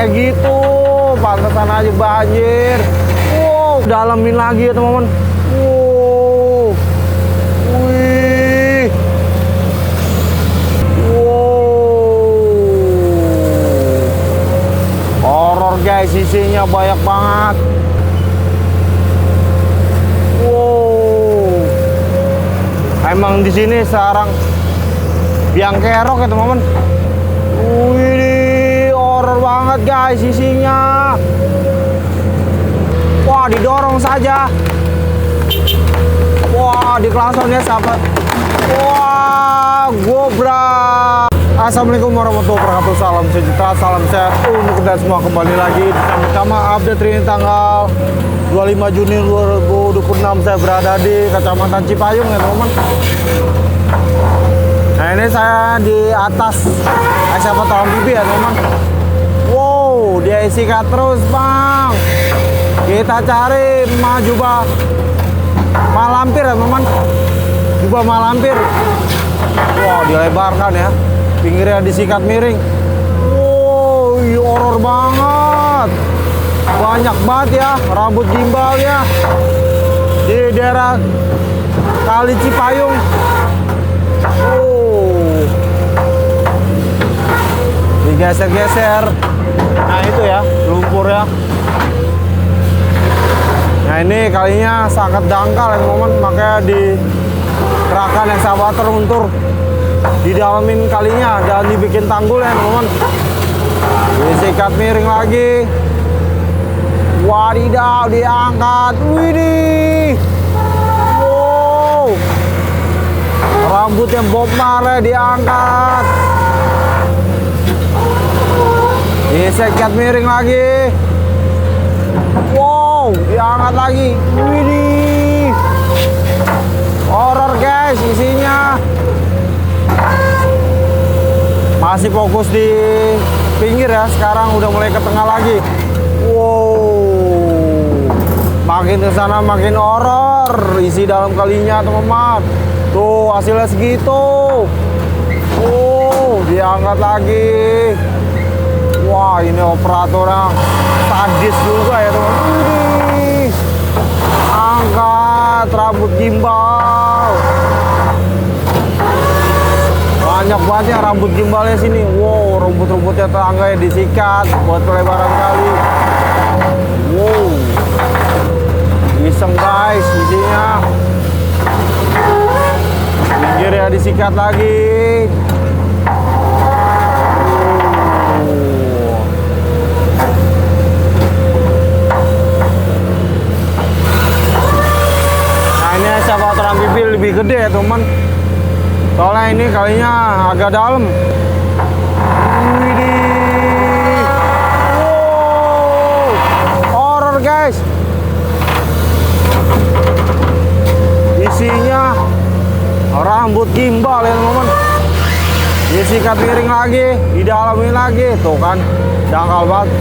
kayak gitu. Pantesan aja banjir. Wow, dalemin lagi ya teman-teman. Wow. Wih. Wow. Horor guys, isinya banyak banget. Wow. Emang di sini sarang biang kerok ya teman-teman. Wih, horor banget guys isinya. Wah, didorong saja. Wah, di klakson ya sahabat. Wah, gobrak. Assalamualaikum warahmatullahi wabarakatuh. Salam sejahtera, salam sehat untuk kita semua. Kembali lagi bersama update ini tanggal 25 Juni 2026. Saya berada di Kecamatan Cipayung ya teman-teman. Nah, ini saya di atas siapa tahu pipi ya teman-teman. Wow, dia sikat terus bang. Kita cari jubah malampir ya teman-teman. Jubah malampir. Wow, dilebarkan ya. Pinggirnya disikat miring. Wow, horor banget. Banyak banget ya rambut gimbalnya di daerah Kali Cipayung. Oh, digeser-geser. Nah itu ya lumpur ya. Nah ini kalinya sangat dangkal ya teman-teman, makanya dikerahkan ekskavator untuk didalamin kalinya, jangan dibikin tanggul ya teman-teman. Disikat miring lagi. Wadidaw, diangkat. Widih. Wow. Rambutnya Bob Marley diangkat. Disikat miring lagi. Wow, diangkat lagi. Widih. Horor guys isinya. Masih fokus di pinggir ya, sekarang udah mulai ke tengah lagi. Wow, makin ke sana makin horor isi dalam kalinya teman-teman. Tuh hasilnya segitu. Diangkat lagi. Wah, ini operatornya sadis juga ya teman-teman. Angkat rambut gimbal. Banyak banget ya rambut gimbalnya sini. Wow, rumput-rumputnya terangganya disikat buat pelebaran kali. Wow, iseng guys isinya. Pinggir ya disikat lagi. Nah ini ekskavator amfibi lebih gede ya teman. Soalnya ini kalinya agak dalam. Widih. Wow. Horor guys. Isinya rambut gimbal ya teman-teman. Disikat miring lagi, didalamin lagi. Tuh kan, dangkal banget.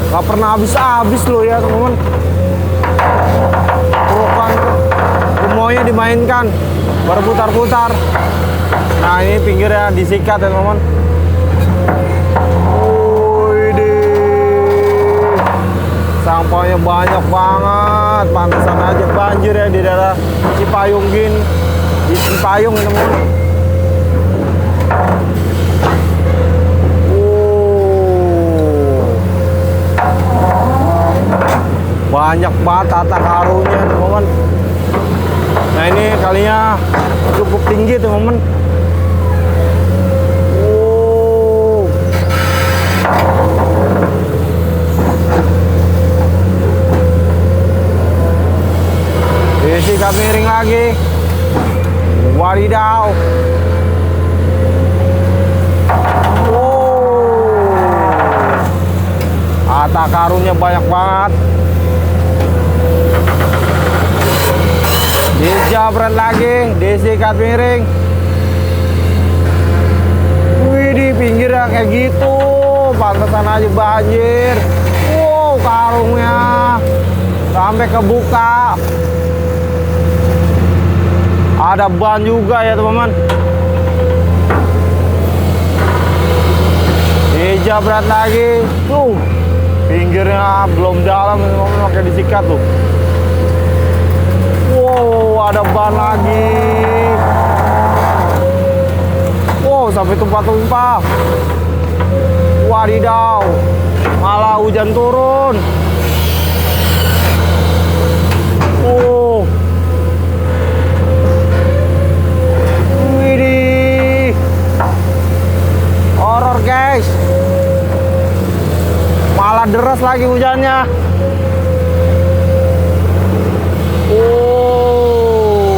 Gak pernah habis-habis loh ya teman-teman. Bukan semuanya dimainkan berputar-putar. Nah ini pinggirnya disikat ya teman-teman. Sampahnya banyak banget, pantesan aja banjir ya di daerah Cipayung gini. Di Cipayung ya teman-teman. Banyak banget tata karunnya teman-teman. Nah ini kalinya cukup tinggi teman-teman. Disikat miring lagi. Wadidaw. Tata karunnya banyak banget. Dijabret lagi, disikat miring. Wih, di pinggirnya kayak gitu. Pantesan aja banjir. Wow, karungnya sampai kebuka. Ada ban juga ya teman-teman. Dijabret lagi. Tuh, pinggirnya belum dalam, pakai disikat tuh. Wow, ada ban lagi. Wow, sampai tumpah-tumpah. Wadidaw, malah hujan turun. Oh, widih, horor guys. Malah deras lagi hujannya. Oh,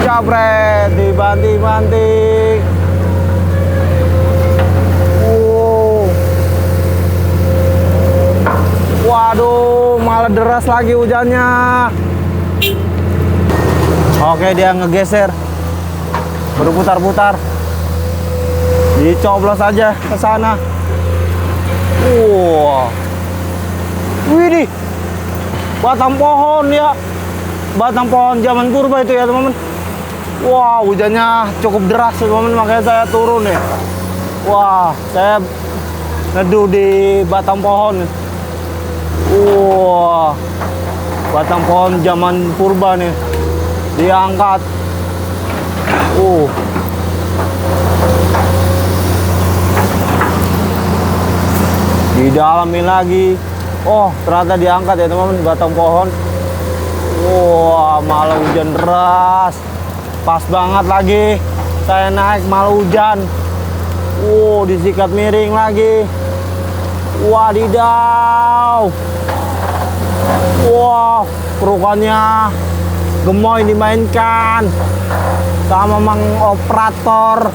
jabret, dibanting-banting. Oh, waduh, malah deras lagi hujannya. Oke, dia ngegeser, berputar-putar, dicoblos aja ke sana. Wah, widih, batang pohon ya, batang pohon zaman purba itu ya teman-teman. Wah, hujannya cukup deras teman-teman, makanya saya turun ya. Wah, saya neduh di batang pohon. Wah, batang pohon zaman purba nih, diangkat. Didalamin lagi. Oh, ternyata diangkat ya teman-teman, batang pohon. Wah, malah hujan deras. Pas banget lagi saya naik malah hujan. Disikat miring lagi. Wadidaw. Wah, kerukannya gemoy dimainkan sama mang operator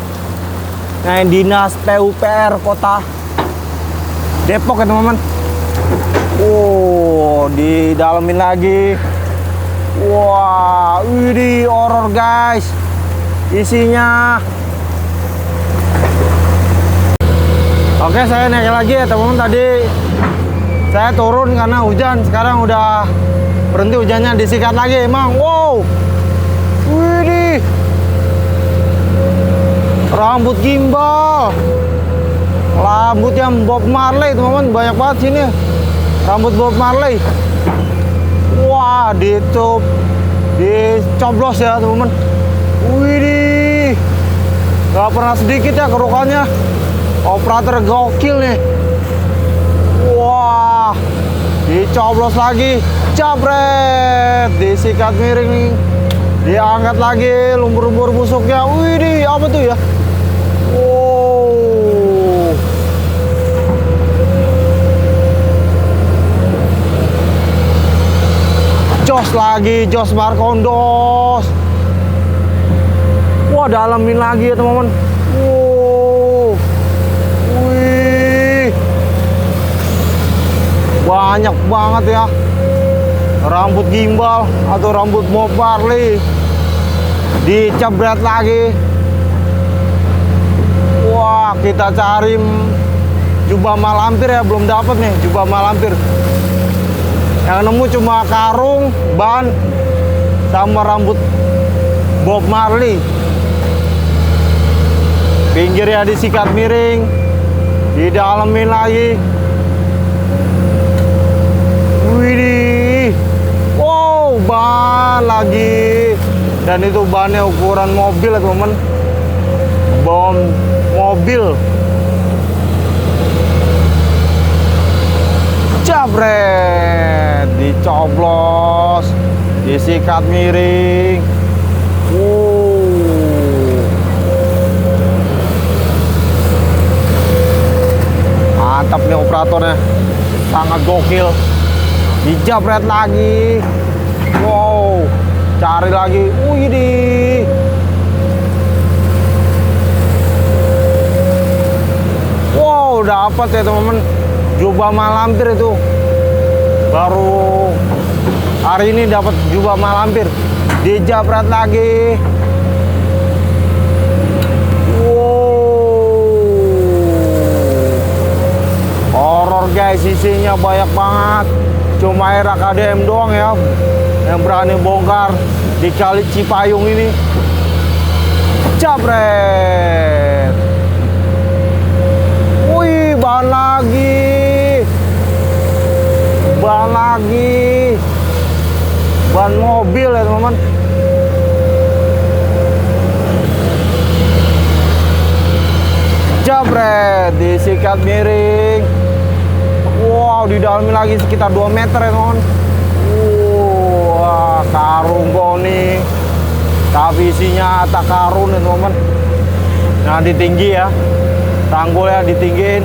yang dinas PUPR kota Depok ya teman-teman. Didalemin lagi. Wah, widih, horor guys isinya. Oke, saya naik lagi ya teman-teman. Tadi saya turun karena hujan, sekarang udah berhenti hujannya, disikat lagi emang. Wow, widih, rambut gimbal, rambut yang Bob Marley teman-teman, banyak banget sini rambut Bob Marley. Wah, dicoblos ya teman-teman. Widih, gak pernah sedikit ya kerukannya. Operator gokil nih. Wah, dicoblos lagi, jabret, disikat miring nih, diangkat lagi lumpur-lumpur busuknya. Widih, apa tuh ya? Wow, jos lagi, jos Markondos. Wah, dalamin lagi ya teman-teman. Wow, wih, banyak banget ya rambut gimbal atau rambut Bob Marley, dicebret lagi. Wah, kita cari jubah malampir ya, belum dapat nih jubah malampir. Yang nemu cuma karung, ban, sama rambut Bob Marley. Pinggirnya disikat miring, didalemin lagi. Widih, wow, ban lagi. Dan itu bannya ukuran mobil ya teman-teman, bom mobil. Jabret, dicoblos, disikat miring. Mantap nih operatornya, sangat gokil. Dijabret lagi. Wow, cari lagi. Widih, wow, dapat ya teman-teman jubah malampir itu. Baru hari ini dapat jubah malampir. Dijabret lagi. Horor guys, isinya banyak banget. Cuma era KDM doang ya yang berani bongkar di Kali Cipayung ini. Jabret. Wih, ban lagi. Ban lagi. Ban mobil ya teman-teman. Jabret, disikat miring. Wow, di dalamnya lagi sekitar 2 meter ya teman-teman. Wah, karung goni. Tapi isinya tak karung ya teman-teman. Nah, ditinggi ya. Tanggulnya ditinggiin.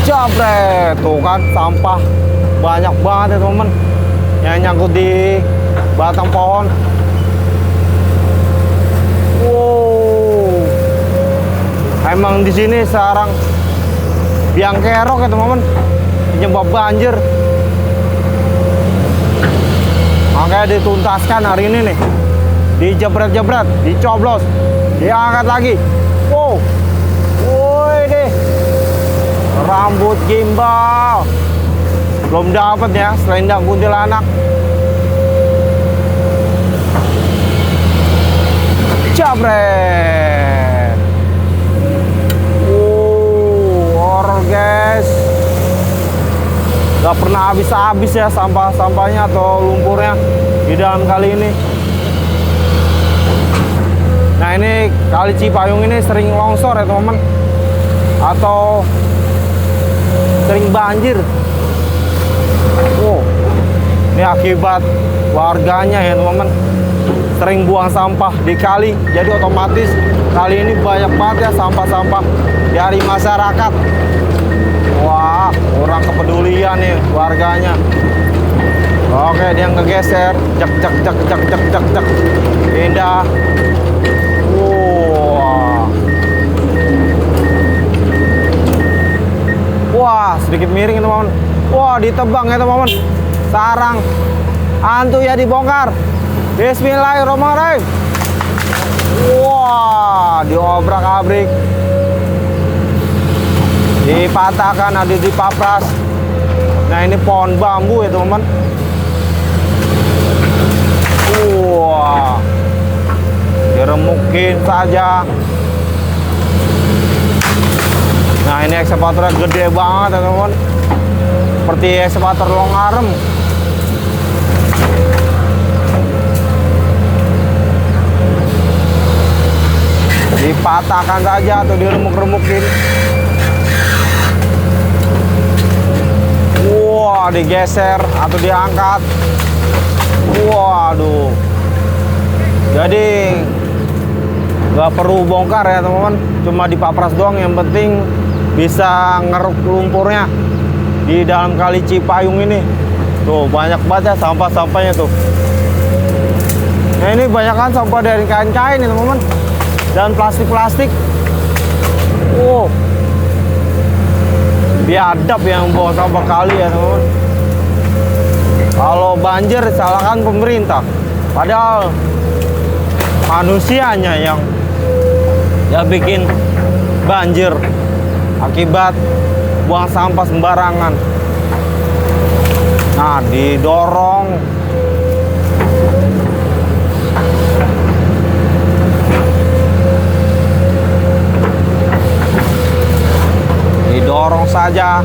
Jabret, tuh kan sampah banyak banget ya teman-teman. Yang nyangkut di batang pohon. Wow. Emang di sini sekarang biang kerok ya teman-teman, penyebab banjir. Makanya dituntaskan hari ini nih. Dijebret-jebret, dicoblos, diangkat lagi. Wow. Woi deh. Rambut gimbal. Belum dapat ya, selendang kuntilanak. Jabret. Horor guys. Gak pernah habis-habis ya sampah-sampahnya atau lumpurnya di dalam kali ini. Nah, ini kali Cipayung ini sering longsor ya teman-teman, atau sering banjir. Ini akibat warganya ya teman-teman, sering buang sampah di kali, jadi otomatis kali ini banyak banget ya sampah-sampah dari masyarakat. Wah, kurang kepedulian nih warganya. Oke, dia ngegeser, cek cek cek cek cek cek cek, pindah. Wah, sedikit miring teman-teman. Wah, ditebang ya teman-teman. Sarang hantu ya dibongkar. Bismillahirrahmanirrahim. Wah, diobrak-abrik, dipatahkan, ada dipapras. Nah, ini pohon bambu ya teman-teman. Wah, diremukin saja. Nah, ini ekskavatornya gede banget ya teman-teman, seperti ekskavator Longarem. Dipatahkan saja atau diremuk-remukin. Wah, digeser atau diangkat. Waduh. Jadi nggak perlu bongkar ya teman-teman, cuma dipapras doang. Yang penting bisa ngeruk lumpurnya di dalam kali Cipayung ini. Tuh banyak banget ya sampah-sampahnya tuh. Nah, ini banyak kan sampah dari kain-kain nih teman-teman, dan plastik-plastik. Biadab yang bawa sampah kali ya teman-teman. Kalau banjir salahkan pemerintah, padahal manusianya yang bikin banjir akibat buang sampah sembarangan. Nah, didorong. Didorong saja.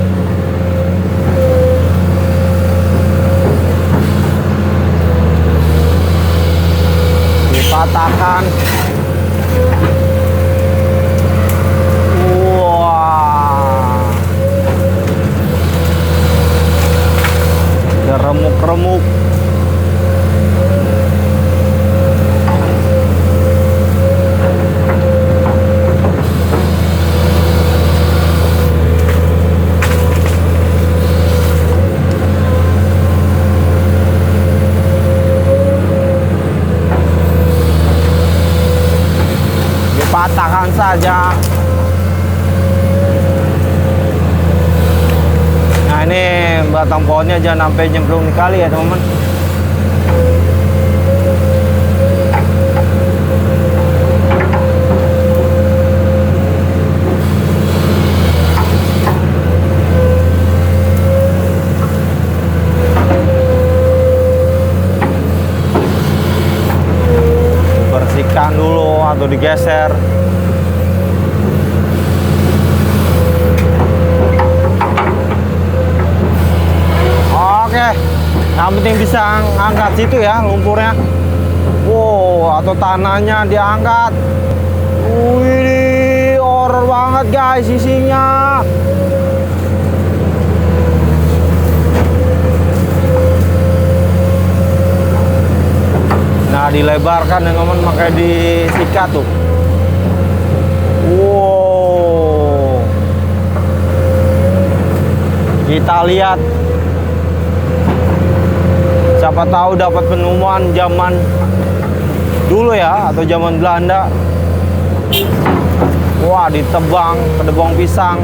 Dipatahkan. Remuk-remuk. Dipatahkan saja. Nah, ini batang pohonnya jangan sampai nyemplung di kali ya teman-teman. Bersihkan dulu atau digeser. bisa angkat situ ya lumpurnya. Wow, atau tanahnya diangkat. Wih, horor banget guys isinya. Nah, dilebarkan ya teman, makanya disikat tuh. Wow. Kita lihat. Siapa tahu dapat penemuan zaman dulu ya, atau zaman Belanda. Wah, ditebang, kedebong pisang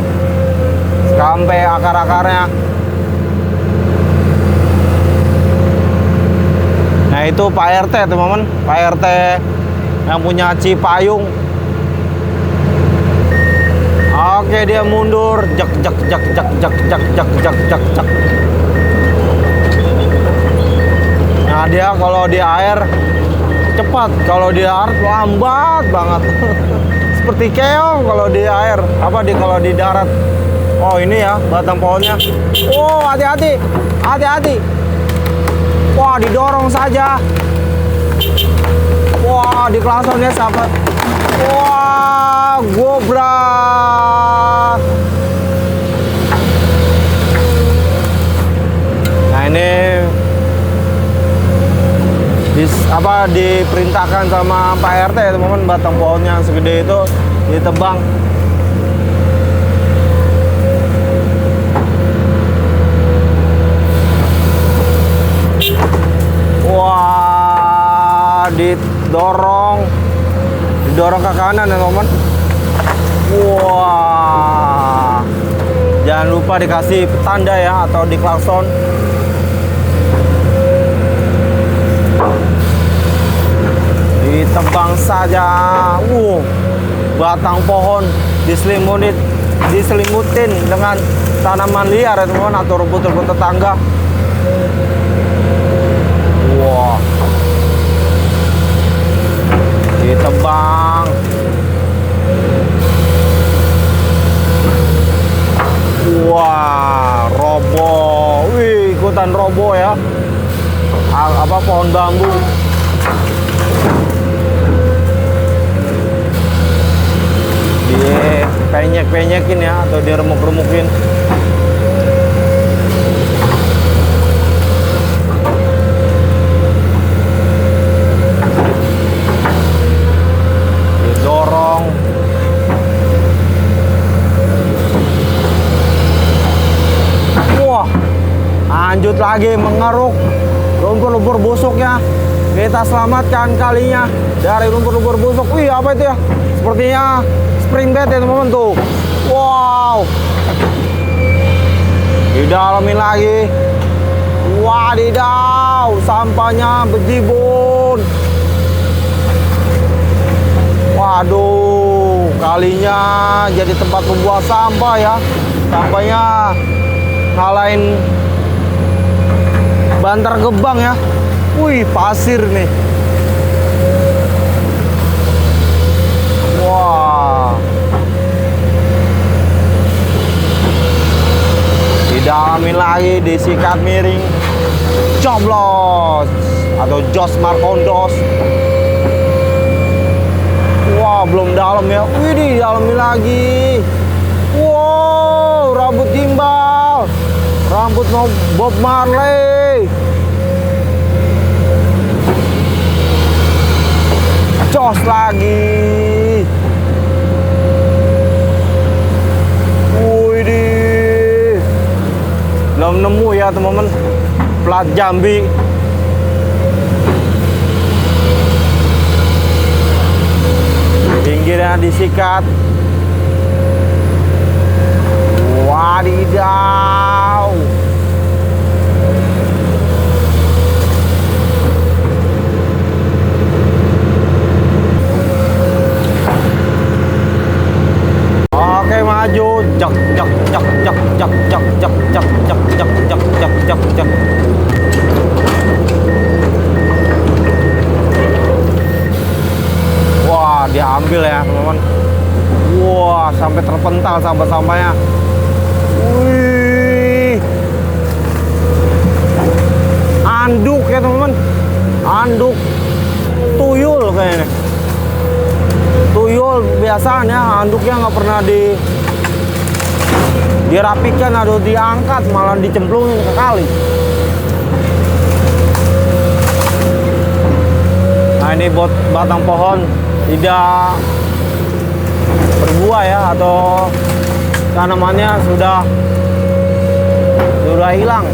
sampai akar-akarnya. Nah, itu Pak RT teman-teman, Pak RT yang punya Cipayung. Oke, dia mundur, jak jak jak jak jak jak jak jak jak jak. Nah, dia kalau di air cepat, kalau di darat lambat banget. Seperti keong kalau di air, kalau di darat. Oh, ini ya batang pohonnya. Oh, hati-hati, hati-hati. Wah, didorong saja. Wah, di klasonnya sahabat. Wah, gobrak. Nah, ini diperintahkan sama Pak RT ya teman-teman, batang pohonnya segede itu ditebang. Wah, didorong ke kanan ya teman-teman. Wah, jangan lupa dikasih petanda ya, atau di klakson. Ditebang saja. Batang pohon diselimutin dengan tanaman liar ya teman-teman, atau rumput-rumput tetangga. Wah, ditebang. Wah, roboh. Wih, ikutan roboh ya. Pohon bambu. Dia penyek-penyekin ya, atau diremuk-remukin. Didorong. Wah, lanjut lagi mengeruk lumpur-lumpur busuknya. Kita selamatkan kalinya dari lumpur-lumpur busuk. Wih, apa itu ya? Sepertinya spring bed ya teman-teman tuh. Wow, didalamin lagi. Wadidaw, sampahnya bejibun. Waduh, kalinya jadi tempat membuang sampah ya. Sampahnya ngalahin Bantar Gebang ya. Wih, pasir nih. Wah, didalamin lagi, disikat miring, coblos atau jos markondos. Wah, belum dalam ya. Wih, didalamin lagi. Wow, rambut gimbal, rambut Bob Marley. Jos lagi. Wih, belum nemu ya teman-teman, plat Jambi. Pinggirnya disikat. Wadidaw. Oke, maju. Jak jak jak jak jak jak jak jak jak jak jak jak jak jak. Wah, diambil ya teman-teman. Wah, sampai terpental sampah-sampahnya. Wih, anduk ya teman-teman, anduk tuyul kayaknya. Tuyul biasanya anduknya nggak pernah dirapikan atau diangkat, malah dicemplungin ke kali. Nah ini buat batang pohon tidak berbuah ya, atau tanamannya sudah hilang.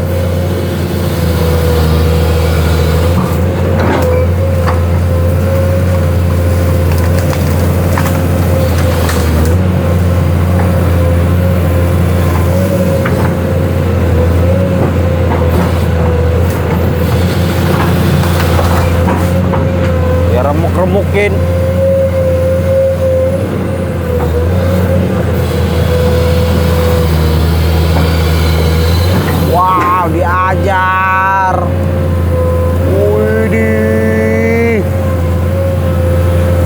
Ya remuk-remukin. Wow, diajar. Widih.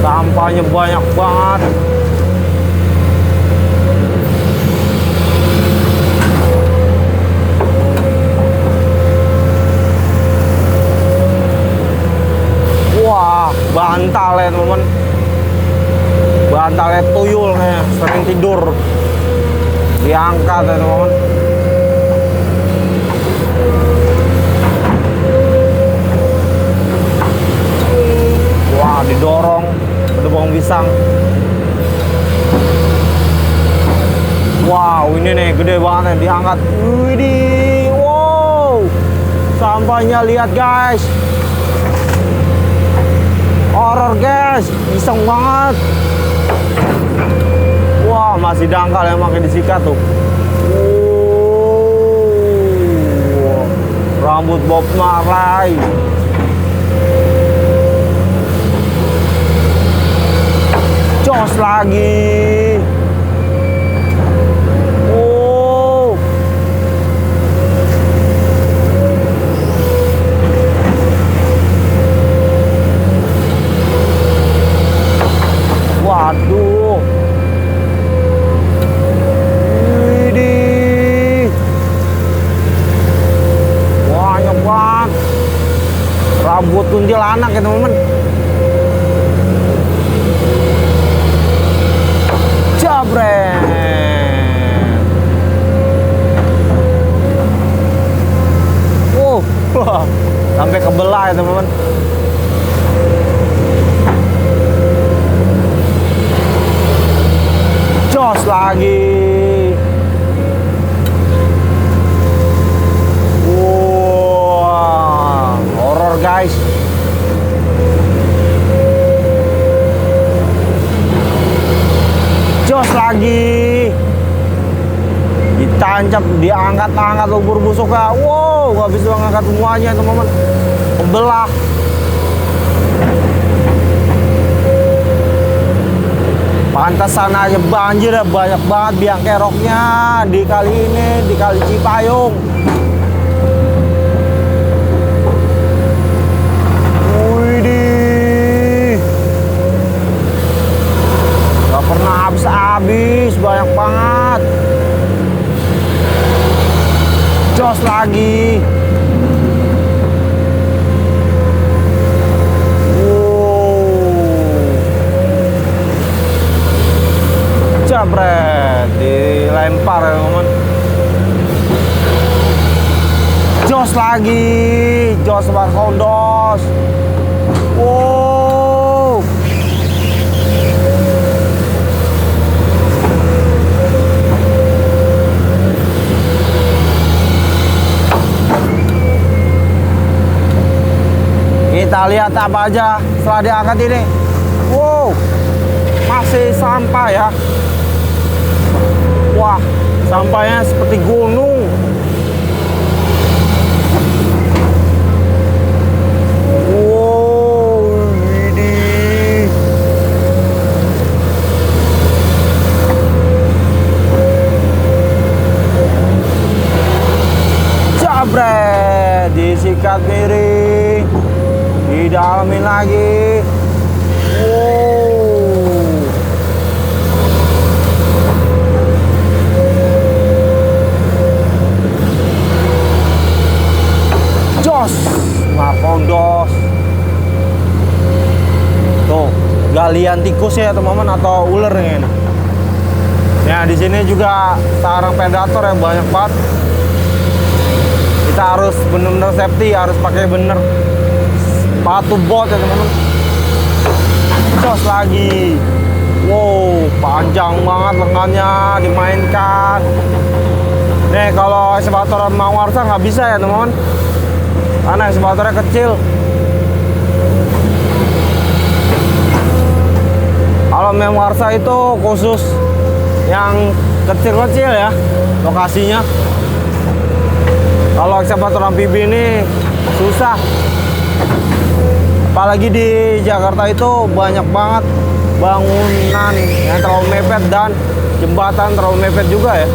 Sampahnya banyak banget. Wah, bantal ya teman-teman. Bantalnya tuyul nih, sering tidur. Diangkat ya teman-teman. Wah, didorong, ada bawang pisang. Wow, ini nih gede banget nih, diangkat. Widih, wow, sampahnya lihat guys. Horor guys, iseng banget. Wah, masih dangkal yang pakai disikat tuh. Rambut Bob Marley. Jos lagi. Oh. Waduh. Widih. Banyak banget. Rambut kuntilanak ya teman-teman. Jabret. Sampai kebelah ya teman-teman. Jos lagi. Wah, horor guys. Jos lagi. Ditancap, diangkat-angkat lumpur busuknya. Wow, nggak bisa ngangkat semuanya teman-teman. Kebelah. Pantesan aja banjir ya, banyak banget biang keroknya di kali ini, di Kali Cipayung. Widih. Gak pernah habis-habis, banyak banget. Jos lagi. Jabret, dilempar ya teman. Jos lagi, jos barkondos. Wow. Kita lihat apa aja setelah diangkat ini. Wow, masih sampah ya. Wah, sampahnya seperti gunung. Wow, widih. Jabret, disikat miring, didalamin lagi. Wow. Jos. lian tikus ya teman-teman, atau ular nih. Nah di sini juga sarang predator yang banyak banget. Kita harus bener-bener safety, harus pakai bener sepatu bot ya teman-teman. Jos lagi. Wow, panjang banget lengannya dimainkan. Nih kalau ekskavator Mang Warsa nggak bisa ya teman-teman, karena ekskavatornya kecil. Kalau Mang Warsa itu khusus yang kecil-kecil ya lokasinya. Kalau ekskavator amfibi ini susah. Apalagi di Jakarta itu banyak banget bangunan yang terlalu mepet dan jembatan terlalu mepet juga ya.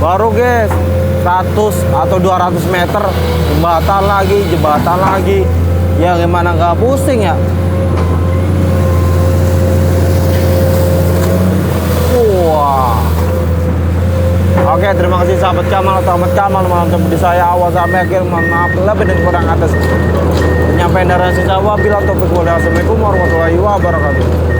Baru guys 100 atau 200 meter jembatan lagi. Ya gimana nggak pusing ya. Wah. Oke, terima kasih sahabat Kamal atau Ahmad Kamal menonton video saya awal sampai akhir. Mohon maaf lebih dan kurang atas penyampaian dari saya. Wabillahi taufiq wal hidayah. Assalamualaikum warahmatullahi wabarakatuh.